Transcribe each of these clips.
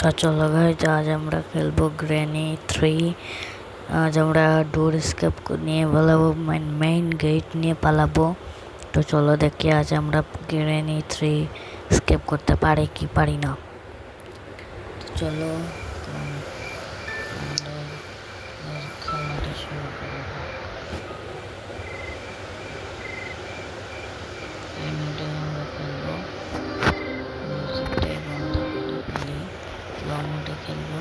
তো চলো গাইজ, আজ আমরা খেলবো গ্র্যানি 3। আজ আমরা ডোর স্কেপ নিয়ে পালাবো, মেইন গেট নিয়ে পালাবো। তো চলো দেখি আজ আমরা গ্র্যানি 3 স্কেপ করতে পারি কি পারি না। তো চলো আমাদের খেলাটা শুরু করবো। এই মোডে আমরা খেলবো, মিউজিকটাই বন্ধ করে ফেলি, লো মোডে খেলবো।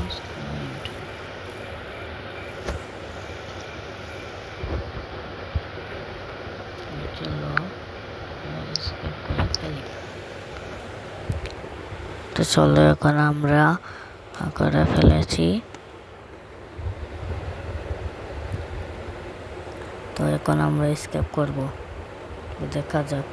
তো চলো এখন আমরা করে ফেলেছি। তো এখন আমরা স্কেপ করব, দেখা যাক।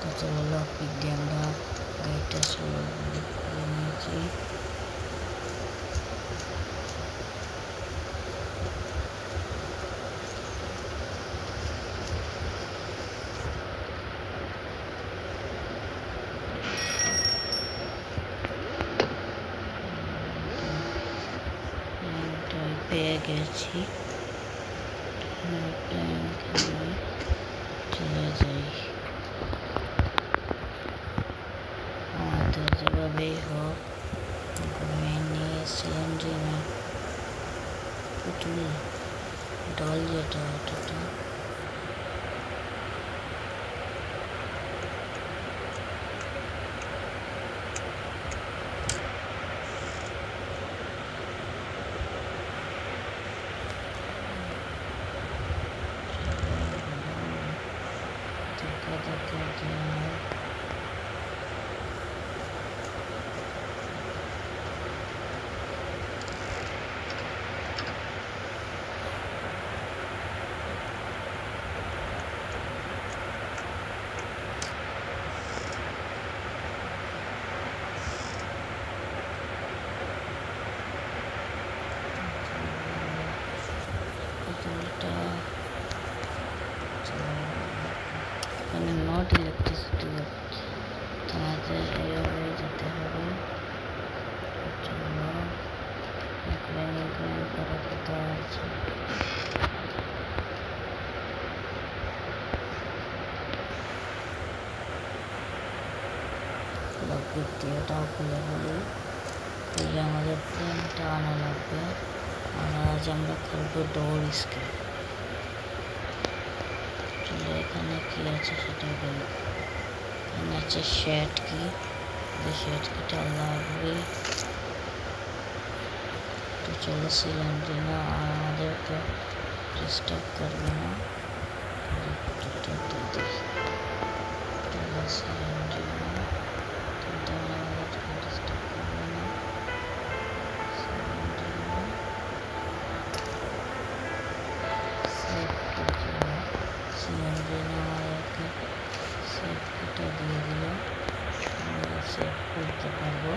তো চলো লকপিক দিয়ে আমরা গাড়িটা শুরু করে নিয়েছি। পেয়ে গেছি, চলে যাই। আমাদের যেভাবেই হোক গ্র্যানি সিলিন্ডার পুতুল ডল যেটা ওটা নট ইলেকট্রিসিটি, তোমাদের এইভাবে যেতে হবে। গ্র্যানি করা কথা আছে। লকপিক দিয়ে এটাও খুলে ফেলি, খুলে আমাদের প্লেনটা আনা লাগবে। আর আজ আমরা খেলবো ডোর স্কেপ। চলো এখানে কি আছে সেটা বলি। এখানে আছে শেড কি, শেড কিটা লাগবে। তো চলো সিলিন্ডার না আমাদেরকে ডিস্টার্ব করবে না। দিয়ে দিল, আমরা সেভ করতে পারবো।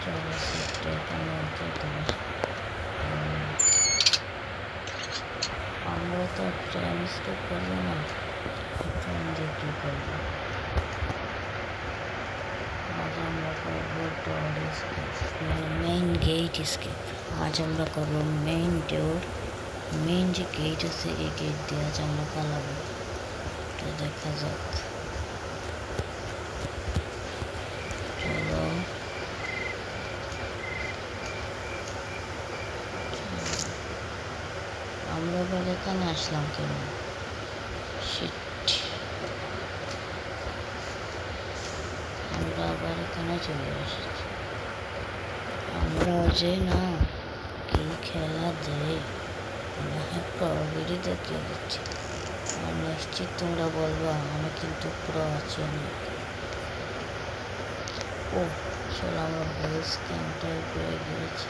চলো সেভটা এখানে আমরা তো ট্রেন স্কেপ করবো না, ট্রেন দিয়ে কী করবো। আজ আমরা করবো door escape, main gate escape. আজ আমরা করবো মেইন ডোর, মেইন যে গেট আছে এই গেট দিয়ে আজ আমরা পালাবো। তো দেখা যাক। আমরা আবার এখানে আসলাম কেন? আমরা আবার এখানে চলে এসেছি। আমরা যে না কি খেলা দেয়, প্রবাবিলিটি দেখিয়ে দিচ্ছি। আর নিশ্চিত তোমরা বলবা আমি কিন্তু প্রো আছি অনেক। ও চলো আমরা বেস ক্যাম্পটাই পেয়ে গিয়েছি।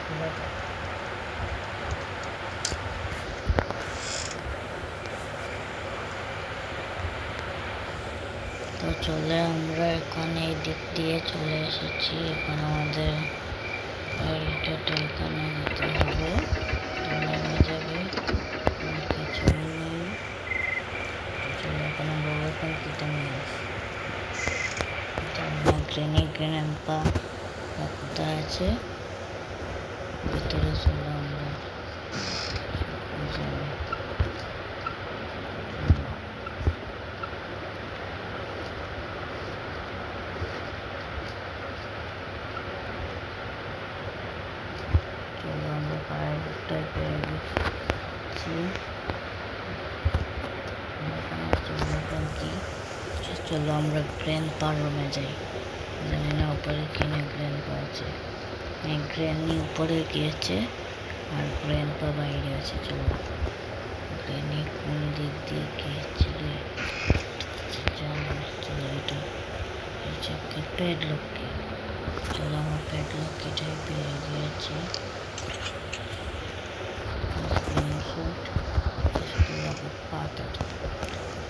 তো চলে আমরা এখন এই দিক দিয়ে চলে এসেছি। এখন আমাদের গাড়িটা এখানে দিতে হবে, নেমে যাবে, কিছু নেই। চলে এখন আমরা ওয়েপন কিটা নিয়ে আসি। গ্রেনি গ্রেনপা কোথায় আছে? ভিতরে চলে আমরা চলো আমরা গ্র্যান্ডপার রুমে যাই। জানি না উপরে কিনে গ্র্যান্ডপা আছে। গ্র্যানি উপরে গিয়েছে আর গ্র্যান্ডপা বাইরে আছে। চলো গ্র্যানি কোন দিক দিয়ে গিয়েছিল জানো? চলো এটা প্যাডলক কি। চলো আমার প্যাডলক কিটাই পেয়ে গিয়েছি।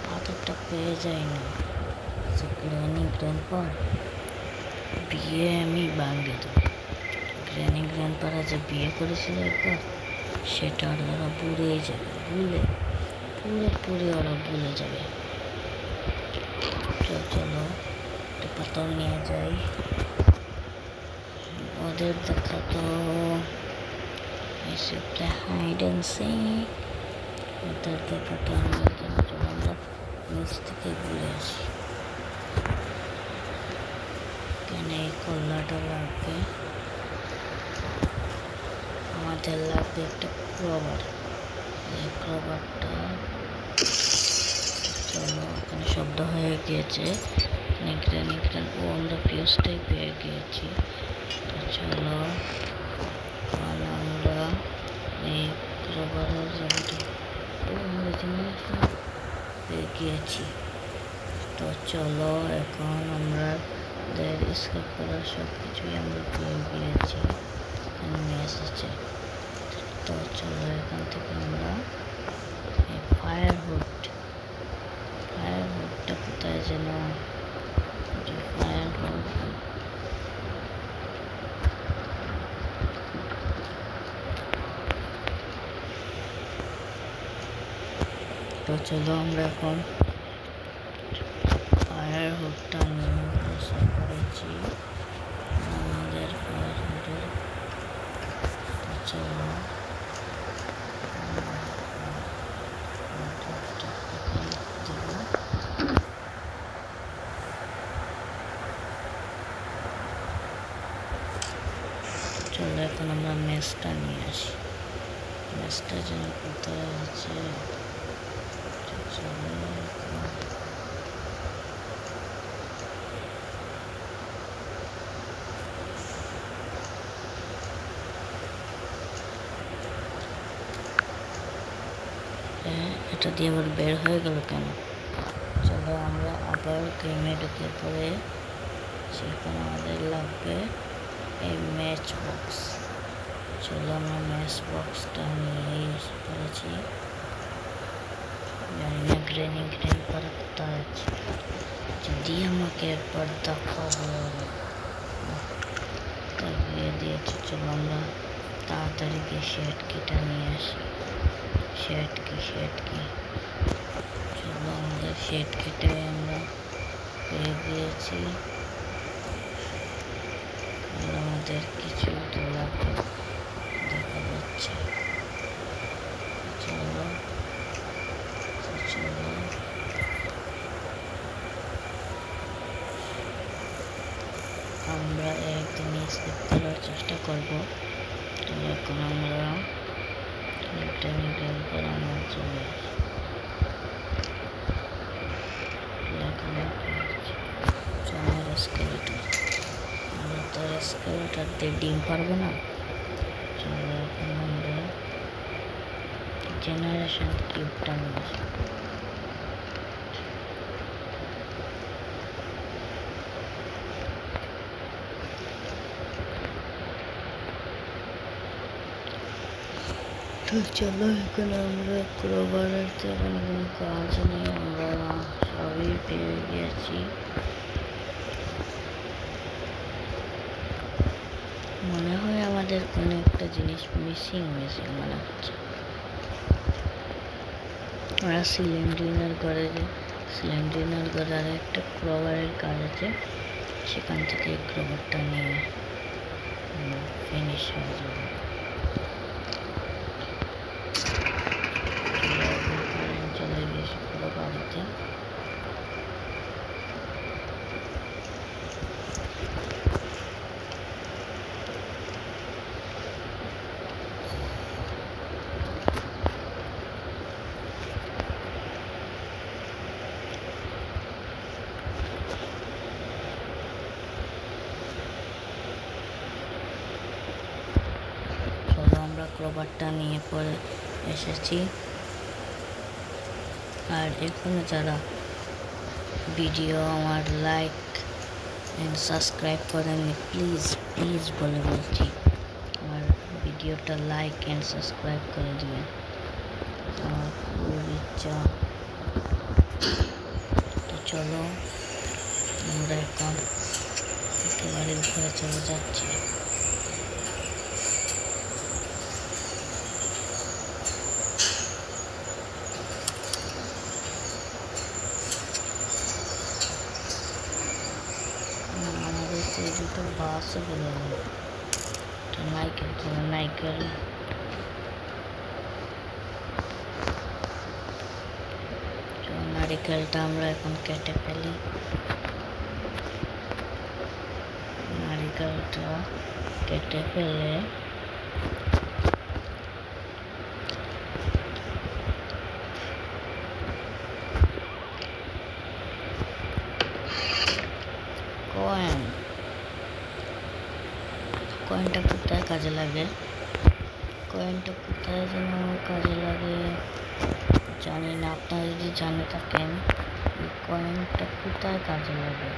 পাথরটা পেয়ে যাই না। গ্র্যানি গ্র্যান্ডপার বিয়ে আমি ভাঙিয়ে দেবো। গ্র্যানি গ্র্যান্ডপারা যে বিয়ে করেছিল একবার, সেটা ওরা ভুলেই যাবে। পুরোপুরি ওরা ভুলে যাবে। চলো একটা পাথর নিয়ে যাই। ওদের দেখা তো একটা হাইড অ্যান্ড সিক। ওদের দেখা তো আমরা নিচ থেকে ঘুরে আসি। কেন এই কল্লাটা লাগবে? আমাদের লাগবে একটা ক্রবার। এই ক্রবারটা চলো এখানে শব্দ হয়ে গিয়েছে। ও আমরা ফিউজটাই পেয়ে গিয়েছি। চলো আমরা এই ক্রবারের জায়গাটা আমরা পেয়ে গিয়েছি। তো চলো এখন আমরা স্কেপ করার সব কিছুই আমরা পেয়ে গিয়েছি, নিয়ে এসেছে। তো চলো এখান থেকে আমরা ফায়ারহুডটা কোথায় যেন? ফায়ারহুড তো চলো আমরা এখন ফায়ারহুডটা নিয়ে বসে করেছি আমাদের ফায়ারহুডের। চলো চলো এখন আমরা মেসটা নিয়ে আসি। মেসটা যেন কোথায় আছে? চলো এটা দিয়ে আবার বের হয়ে গেল কেন? চলো আমরা আবার গেমে ঢুকে পড়ে সেখানে আমাদের লাগবে এই ম্যাচ বক্স। চলো আমরা ম্যাচ বক্সটা নিয়ে পড়েছি। জানি না গ্রেনি করা কোথায় আছে। যদি আমাকে একবার দেখিয়ে দিয়েছি। চলো আমরা তাড়াতাড়ি গিয়ে শেড কিটা নিয়ে আসি। শেড কি চলো আমাদের শেড কিটে আমরা পেয়ে গিয়েছি। আমাদের কিছু লাগবে দেখা যাচ্ছে। চলো আমরা একদিনই স্কিপ করার চেষ্টা করবো। এখন আমরা চলে আমরা তো স্কেলেটর দিয়ে ডিম পারবো না। চলো এখন আমরা জেনারেশন কিউবটা নিয়ে আসি। তো চলো এখন আমরা ক্রোবারের তেমন কোনো কাজ নেই, আমরা সবই পেয়ে গেছি। মনে হয় আমাদের কোনো একটা জিনিস মিসিং মনে হচ্ছে। আমরা সিলিন্ডার ঘরে আর একটা ক্রোবারের কাজ আছে, সেখান থেকে ক্রোবারটা নিয়ে ফিনিশ হয়ে যাবে। চলে গেছি পুরো বাড়িতে। আমরা ক্রোবারটা নিয়ে পরে এসেছি। আর এখনো যারা ভিডিও আমার লাইক এন্ড সাবস্ক্রাইব করেননি, প্লিজ বলে বলছি আমার ভিডিওটা লাইক এন্ড সাবস্ক্রাইব করে দিবেন। আমার খুব ইচ্ছা। তো চলো আমরা এখন একেবারে উপরে চলে যাচ্ছি। আমাদের দুটো বাসও বেরো নাইকেল নারিকেলটা আমরা এখন কেটে ফেলি। নারিকেলটা কেটে ফেলে কয়েনটা কোথায় কাজে লাগে, কয়েনটা কোথায় যেন কাজে লাগে জানি না। আপনারা যদি জানে থাকেন এই কয়েনটা কোথায় কাজে লাগে,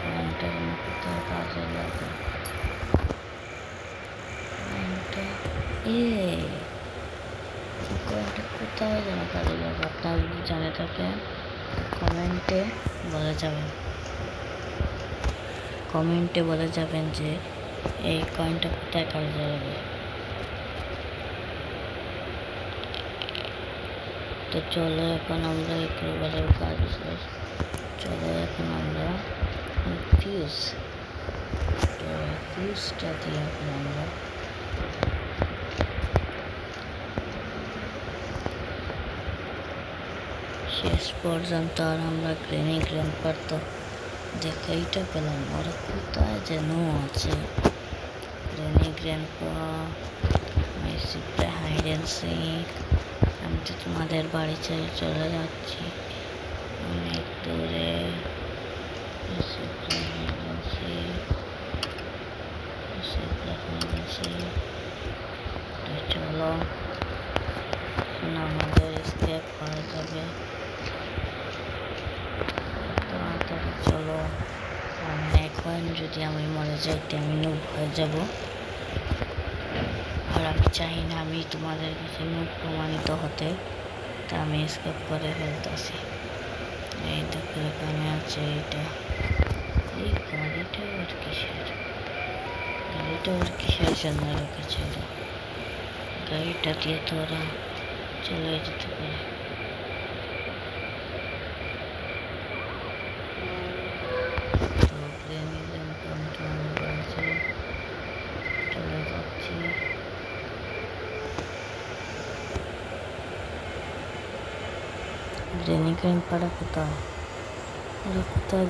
কয়েনটা যেন কোথায় কাজে লাগে, কয়েনটা কোথায় যেন কাজে লাগে। আপনারা যদি জানে থাকেন কমেন্টে বলে যাবেন যে এই কয়েনটা কোথায় কাজে লাগে। তো চলো এখন আমরা এই ক্রোবারের কাজ শেষ। চলো এখন আমরা ফিউজটা দিয়ে এখন আমরা শেষ পর্যন্ত আর আমরা গ্রেনি গ্র্যান্ডপার তো দেখাইটা পেলাম, ওরা কোথায় যেন আছে। Granny grandpa hide and seek. আমি তো তোমাদের বাড়ি ছেড়ে চলে যাচ্ছি অনেক দূরে। চলো আমাদের স্কেপ করা যাবে তাড়াতাড়ি। চলো এখন যদি আমি মরে যাইতে আমি নুব হয়ে যাব, আর আমি চাই না আমি তোমাদের কাছে নুব প্রমাণিত হতে, তা আমি স্কেপ করে ফেলতেছি। এই দেখো এখানে আছে এটা, এই গাড়িটা ওর কিসের জন্য রেখেছে। গাড়িটা দিয়ে তো ওরা চলে যেতে পারে। চলে যাচ্ছি। গ্রেনি গ্র্যান্ডপাটা কোথায়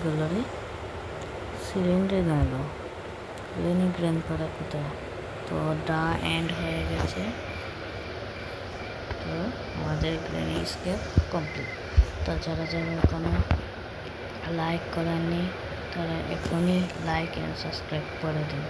গেল রে? সিলিন্ডারে গেল। গ্রেনি গ্র্যান্ডপাটা কোথায়? তো ডা এন্ড হয়ে গেছে। তো আমাদের গ্রেনি স্কেপ কমপ্লিট। তো যারা এখনো লাইক করেননি তারা এখনই লাইক এন্ড সাবস্ক্রাইব করে দিন।